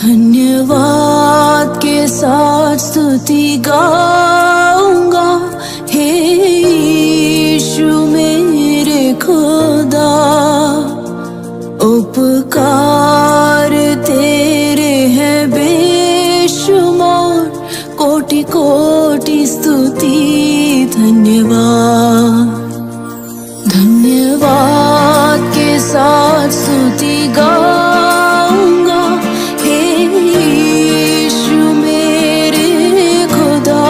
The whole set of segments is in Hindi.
धन्यवाद के साथ स्तुति गाऊंगा, हे यीशु मेरे खुदा। उपकार तेरे हैं बेशुमार, कोटि कोटि स्तुति धन्यवाद। धन्यवाद के साथ स्तुति गाऊंगा, हे यीशु मेरे खुदा।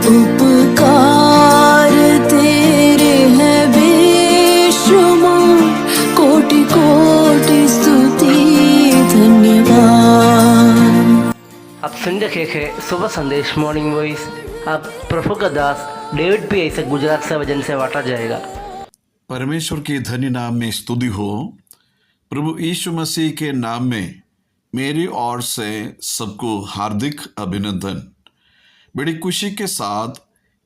उपकार तेरे हैं बेशुमार, कोटि कोटि स्तुति धन्यवाद। आप सुन रहे थे सुबह संदेश मॉर्निंग वॉइस। आप प्रभु का दास डेविड पी ऐसे गुजरात से वजन से बांटा जाएगा। परमेश्वर के धन्य नाम में स्तुति हो। प्रभु यीशु मसीह के नाम में मेरी ओर से सबको हार्दिक अभिनंदन। बड़ी खुशी के साथ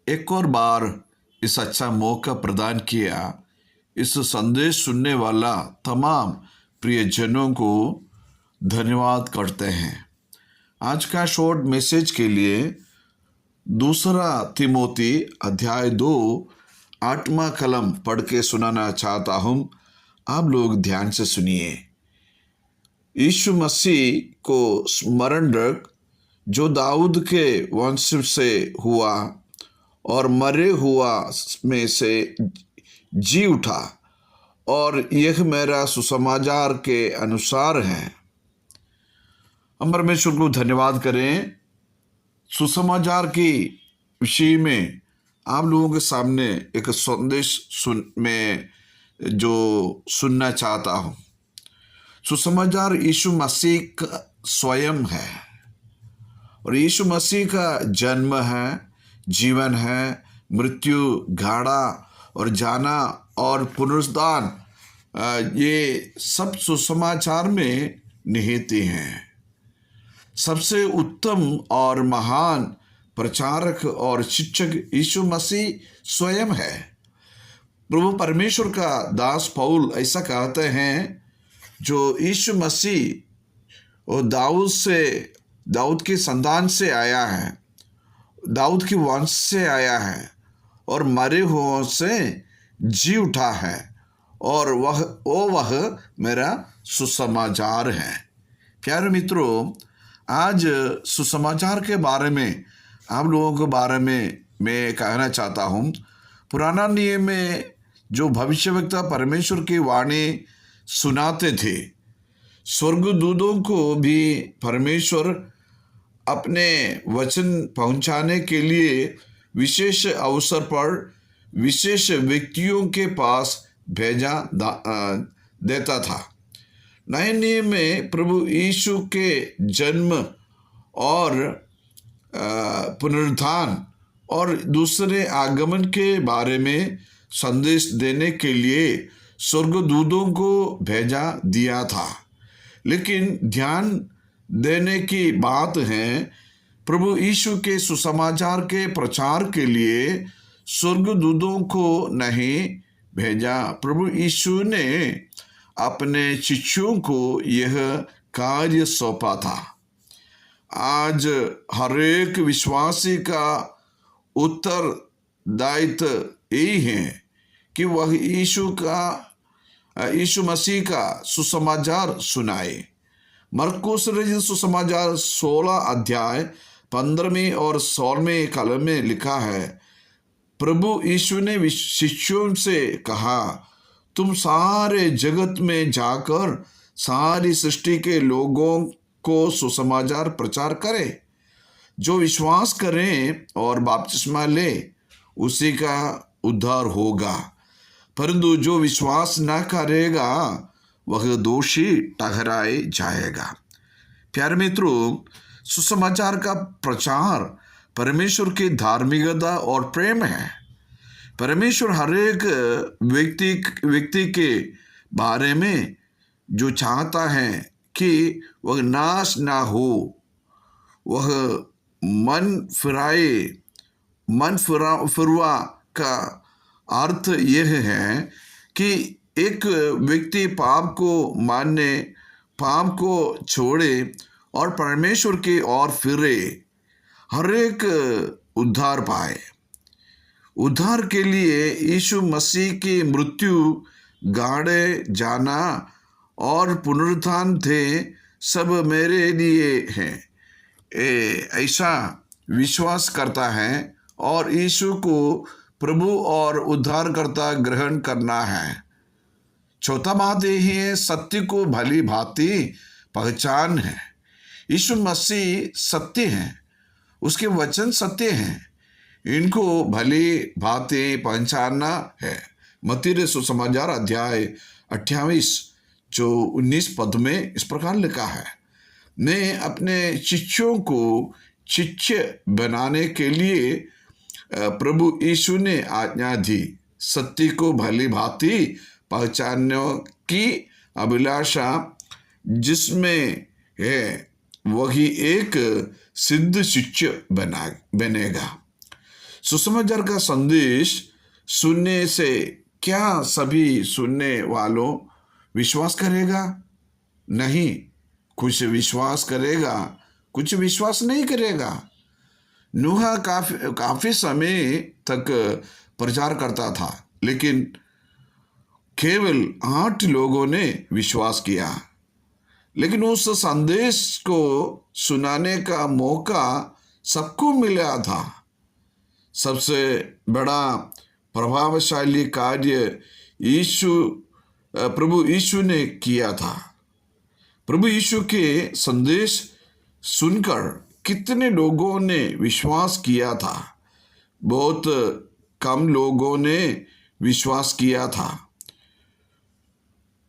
एक और बार इस अच्छा मौका प्रदान किया। इस संदेश सुनने वाला तमाम प्रियजनों को धन्यवाद करते हैं। आज का शॉर्ट मैसेज के लिए 2 तिमोती अध्याय 2 8वां कलम पढ़ के सुनाना चाहता हूँ। आप लोग ध्यान से सुनिए। यीशु मसीह को स्मरण रख, जो दाऊद के वंश से हुआ और मरे हुआ में से जी उठा, और यह मेरा सुसमाचार के अनुसार है। हम परमेश्वर को धन्यवाद करें। सुसमाचार की विषय में आप लोगों के सामने एक संदेश सुनना चाहता हूँ। सुसमाचार यीशु मसीह का स्वयं है, और यीशु मसीह का जन्म है, जीवन है, मृत्यु, गाड़ा और जाना और पुनरुत्थान, ये सब सुसमाचार में निहित हैं। सबसे उत्तम और महान प्रचारक और शिक्षक यीशु मसीह स्वयं है। प्रभु परमेश्वर का दास पौल ऐसा कहते हैं, जो यीशु मसीह और दाऊद की संतान से आया है, दाऊद की वंश से आया है और मरे हुओं से जी उठा है, और वह मेरा सुसमाचार है। प्यारे मित्रों, आज सुसमाचार के बारे में आप लोगों के बारे में मैं कहना चाहता हूँ। पुराना नियम में जो भविष्यवक्ता परमेश्वर की वाणी सुनाते थे, स्वर्गदूतों को भी परमेश्वर अपने वचन पहुँचाने के लिए विशेष अवसर पर विशेष व्यक्तियों के पास भेजा देता था। नए नियम में प्रभु यीशु के जन्म और पुनरुत्थान और दूसरे आगमन के बारे में संदेश देने के लिए स्वर्गदूतों को भेजा दिया था। लेकिन ध्यान देने की बात है, प्रभु यीशु के सुसमाचार के प्रचार के लिए स्वर्गदूतों को नहीं भेजा। प्रभु यीशु ने अपने शिष्यों को यह कार्य सौंपा था। आज हर एक विश्वासी का उत्तरदायित्व यही है कि वह यीशु मसीह का सुसमाचार सुनाए। मरकुस रचित सुसमाचार 16 अध्याय 15वें और 16वें कलम में लिखा है, प्रभु यीशु ने शिष्यों से कहा, तुम सारे जगत में जाकर सारी सृष्टि के लोगों को सुसमाचार प्रचार करें। जो विश्वास करें और बपतिस्मा ले, उसी का उद्धार होगा, परंतु जो विश्वास न करेगा वह दोषी ठहराए जाएगा। प्यारे मित्रों, सुसमाचार का प्रचार परमेश्वर की धार्मिकता और प्रेम है। परमेश्वर हर एक व्यक्ति के बारे में जो चाहता है कि वह नाश ना हो, वह मन फिरवा का अर्थ यह है कि एक व्यक्ति पाप को मानने पाप को छोड़े और परमेश्वर की ओर फिरे, हर एक उद्धार पाए। उद्धार के लिए यीशु मसीह की मृत्यु, गाड़े जाना और पुनरुत्थान थे, सब मेरे लिए हैं। ऐसा विश्वास करता है और यीशु को प्रभु और उद्धारकर्ता ग्रहण करना है। चौथा बात यही है, सत्य को भली भांति पहचान है। यीशु मसीह सत्य हैं, उसके वचन सत्य हैं, इनको भली भांति पहचानना है। मत्ती सुसमाचार अध्याय 28 जो 19 पद में इस प्रकार लिखा है, मैं अपने शिष्यों को शिष्य बनाने के लिए प्रभु यीशु ने आज्ञा दी। सत्य को भली भांति पहचानने की अभिलाषा जिसमें है वही एक सिद्ध शिष्य बनेगा। सुसमाचार का संदेश सुनने से क्या सभी सुनने वालों विश्वास करेगा? नहीं, कुछ विश्वास करेगा, कुछ विश्वास नहीं करेगा। नूह काफी समय तक प्रचार करता था, लेकिन केवल 8 लोगों ने विश्वास किया। लेकिन उस संदेश को सुनाने का मौका सबको मिला था। सबसे बड़ा प्रभावशाली कार्य प्रभु यीशु ने किया था। प्रभु यीशु के संदेश सुनकर कितने लोगों ने विश्वास किया था? बहुत कम लोगों ने विश्वास किया था।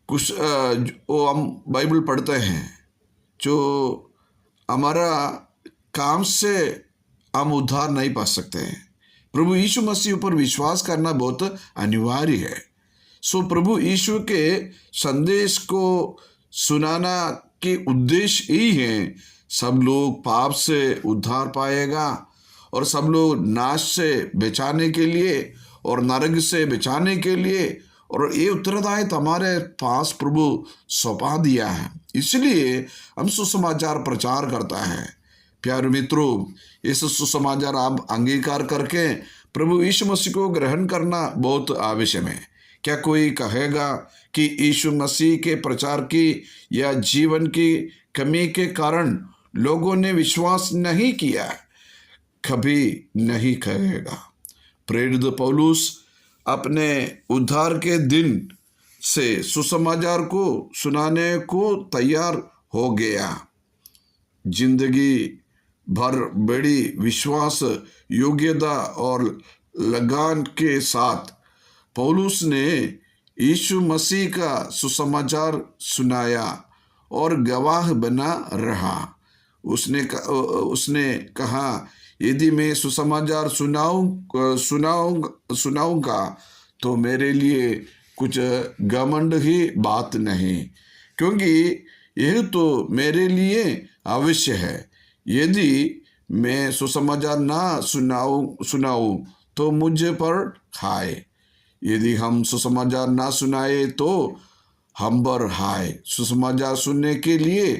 कुछ वो हम बाइबल पढ़ते हैं, जो हमारा काम से हम उद्धार नहीं पा सकते हैं। प्रभु यीशु मसीह पर विश्वास करना बहुत अनिवार्य है। सो प्रभु यीशु के संदेश को सुनाना के उद्देश्य यही है, सब लोग पाप से उद्धार पाएगा और सब लोग नाश से बचाने के लिए और नरक से बचाने के लिए, और ये उत्तरदायित्व हमारे पास प्रभु सौंपा दिया है। इसलिए हम सुसमाचार प्रचार करता है। प्यारे मित्रों, इस सुसमाचार आप अंगीकार करके प्रभु यीशु मसीह को ग्रहण करना बहुत आवश्यक है। क्या कोई कहेगा कि यीशु मसीह के प्रचार की या जीवन की कमी के कारण लोगों ने विश्वास नहीं किया? कभी नहीं कहेगा। प्रेरित पौलुस अपने उद्धार के दिन से सुसमाचार को सुनाने को तैयार हो गया। जिंदगी भर बड़ी विश्वास योग्यता और लगान के साथ पौलुस ने यीशु मसीह का सुसमाचार सुनाया और गवाह बना रहा। उसने कहा, यदि मैं सुसमाचार सुनाऊंगा तो मेरे लिए कुछ घमंड ही बात नहीं, क्योंकि यह तो मेरे लिए अवश्य है। यदि मैं सुसमाचार ना सुनाऊं तो मुझे पर खाए, यदि हम सुसमाचार ना सुनाए तो हम पर हाय। सुसमाचार सुनने के लिए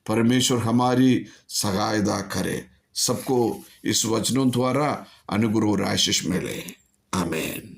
परमेश्वर हमारी सहायता करे। सबको इस वचनों द्वारा अनुग्रह और आशीष मिले। आमीन।